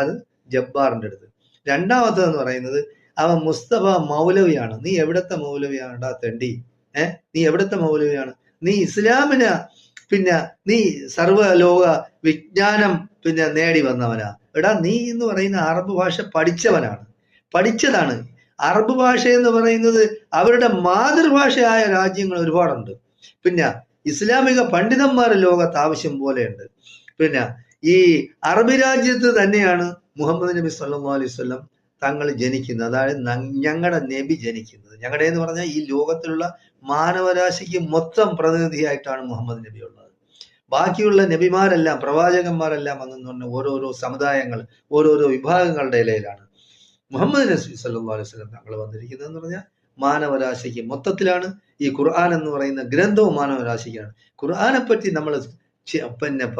അത് ജബ്ബാറിന്റെ അടുത്ത്. രണ്ടാമത്തേന്ന് പറയുന്നത് അവൻ മുസ്തഫ മൗലവിയാണ്. നീ എവിടത്തെ മൗലവിയാണ്ടാ തെണ്ടി? നീ എവിടത്തെ മൗലവിയാണ്? നീ ഇസ്ലാമിന് നീ സർവ്വലോക വിജ്ഞാനം നേടി വന്നവനാ. എടാ, നീ എന്ന് പറയുന്ന അറബ് ഭാഷ പഠിച്ചതാണ്. അറബ് ഭാഷ എന്ന് പറയുന്നത് അവരുടെ മാതൃഭാഷയായ രാജ്യങ്ങൾ ഒരുപാടുണ്ട്. ഇസ്ലാമിക പണ്ഡിതന്മാർ ലോകത്ത് ആവശ്യം പോലെയുണ്ട്. ഈ അറബ് രാജ്യത്ത് തന്നെയാണ് മുഹമ്മദ് നബി സല്ലല്ലാഹു അലൈഹി വസല്ലം തങ്ങൾ ജനിക്കുന്നത്. അതായത് ഞങ്ങളുടെ നബി ജനിക്കുന്നത്. ഞങ്ങളുടെ എന്ന് പറഞ്ഞാൽ ഈ ലോകത്തിലുള്ള മാനവരാശിക്ക് മൊത്തം പ്രതിനിധിയായിട്ടാണ് മുഹമ്മദ് നബി ഉള്ളത്. ബാക്കിയുള്ള നബിമാരെല്ലാം പ്രവാചകന്മാരെല്ലാം വന്നെന്ന് പറഞ്ഞ ഓരോരോ സമുദായങ്ങൾ, ഓരോരോ വിഭാഗങ്ങളുടെ ഇടയിലാണ്. മുഹമ്മദ് നബി സല്ലല്ലാഹു അലൈഹി വസല്ലം തങ്ങൾ വന്നിരിക്കുന്നത് എന്ന് പറഞ്ഞാൽ മാനവരാശിക്ക് മൊത്തത്തിലാണ്. ഈ ഖുർആൻ എന്ന് പറയുന്ന ഗ്രന്ഥവും മാനവരാശിക്കാണ്. ഖുർആനെ പറ്റി നമ്മൾ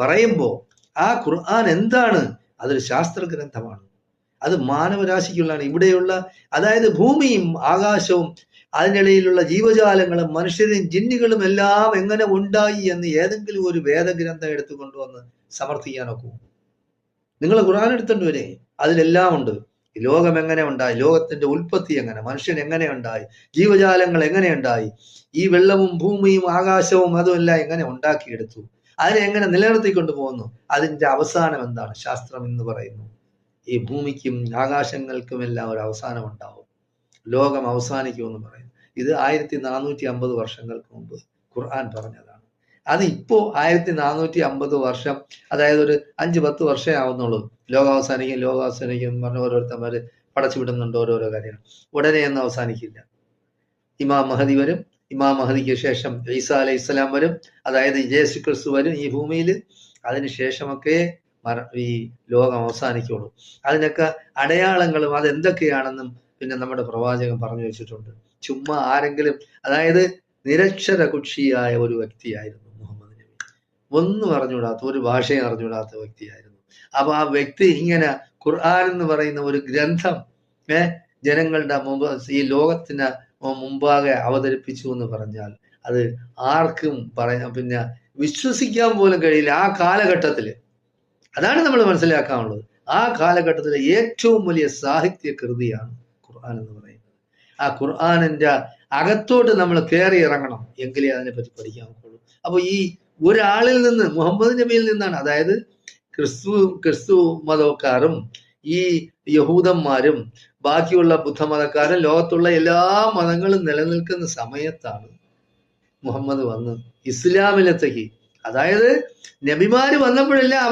പറയുമ്പോൾ ആ ഖുർആൻ എന്താണ്? അതൊരു ശാസ്ത്ര ഗ്രന്ഥമാണ്. അത് മാനവരാശിക്കുള്ളതാണ്. ഇവിടെയുള്ള അതായത് ഭൂമിയും ആകാശവും അതിനിടയിലുള്ള ജീവജാലങ്ങളും മനുഷ്യരും ജിന്നുകളും എല്ലാം എങ്ങനെ ഉണ്ടായി എന്ന് ഏതെങ്കിലും ഒരു വേദഗ്രന്ഥം എടുത്തു കൊണ്ടുവന്ന് സമർത്ഥിക്കാനൊക്കെ? നിങ്ങൾ ഖുർആൻ എടുത്തോണ്ട് വരെ, അതിലെല്ലാം ഉണ്ട്. ലോകം എങ്ങനെ ഉണ്ടായി, ലോകത്തിന്റെ ഉൽപ്പത്തി എങ്ങനെ, മനുഷ്യൻ എങ്ങനെ ഉണ്ടായി, ജീവജാലങ്ങൾ എങ്ങനെ ഉണ്ടായി, ഈ വെള്ളവും ഭൂമിയും ആകാശവും അതുമെല്ലാം എങ്ങനെ ഉണ്ടാക്കിയെടുത്തു, അതിനെ എങ്ങനെ നിലനിർത്തിക്കൊണ്ടു പോകുന്നു, അതിന്റെ അവസാനം എന്താണ്? ശാസ്ത്രം എന്ന് പറയുന്നു ഈ ഭൂമിക്കും ആകാശങ്ങൾക്കും എല്ലാം ഒരു അവസാനം ഉണ്ടാവും, ലോകം അവസാനിക്കുമെന്ന് പറയുന്നു. ഇത് 1450 വർഷങ്ങൾക്ക് മുമ്പ് ഖുർആൻ പറഞ്ഞതാണ്. അത് ഇപ്പോ 1450 വർഷം, അതായത് ഒരു 5-10 വർഷമേ ആവുന്നുള്ളൂ. ലോകം അവസാനിക്കും എന്ന് പറഞ്ഞ ഓരോരുത്തന്മാര് പടച്ചു വിടുന്നുണ്ട് ഓരോരോ കാര്യങ്ങൾ. ഉടനെ ഒന്നും അവസാനിക്കില്ല. ഇമാം മഹദി വരും. ഇമാം മഹദിക്ക് ശേഷം ഈസാ അലൈഹി സ്വലാം വരും. അതായത് യേശു ക്രിസ്തു വരും ഈ ഭൂമിയിൽ. അതിനുശേഷമൊക്കെ ഈ ലോകം അവസാനിക്കുള്ളൂ. അതിനൊക്കെ അടയാളങ്ങളും അതെന്തൊക്കെയാണെന്നും നമ്മുടെ പ്രവാചകൻ പറഞ്ഞു വെച്ചിട്ടുണ്ട്. ചുമ്മാ ആരെങ്കിലും, അതായത് നിരക്ഷര കുക്ഷിയായ ഒരു വ്യക്തിയായിരുന്നു മുഹമ്മദ് നബി. ഒന്നും അറിഞ്ഞുകൂടാത്ത, ഒരു ഭാഷയും അറിഞ്ഞുകൂടാത്ത വ്യക്തിയായിരുന്നു. അപ്പൊ ആ വ്യക്തി ഇങ്ങനെ ഖുർആൻ എന്ന് പറയുന്ന ഒരു ഗ്രന്ഥം ജനങ്ങളുടെ മുമ്പ്, ഈ ലോകത്തിന് മുമ്പാകെ അവതരിപ്പിച്ചു എന്ന് പറഞ്ഞാൽ അത് ആർക്കും വിശ്വസിക്കാൻ പോലും കഴിയില്ല. ആ കാലഘട്ടത്തില് അതാണ് നമ്മൾ മനസ്സിലാക്കാനുള്ളത്. ആ കാലഘട്ടത്തിലെ ഏറ്റവും വലിയ സാഹിത്യ കൃതിയാണ് ഖുർആൻ എന്ന് പറയുന്നത്. ആ ഖുർആനിന്റെ അകത്തോട്ട് നമ്മൾ കയറി ഇറങ്ങണം, എങ്കിലേ അതിനെപ്പറ്റി പഠിക്കാൻ പറ്റുള്ളൂ. അപ്പൊ ഈ ഒരാളിൽ നിന്ന്, മുഹമ്മദ് നബിയിൽ നിന്നാണ്, അതായത് ക്രിസ്തു മതക്കാരും ഈ യഹൂദന്മാരും ബാക്കിയുള്ള ബുദ്ധമതക്കാരും ലോകത്തുള്ള എല്ലാ മതങ്ങളും നിലനിൽക്കുന്ന സമയത്താണ് മുഹമ്മദ് വന്ന് ഇസ്ലാമിലെത്തേക്ക്. അതായത് നബിമാര് വന്നപ്പോഴെല്ലാം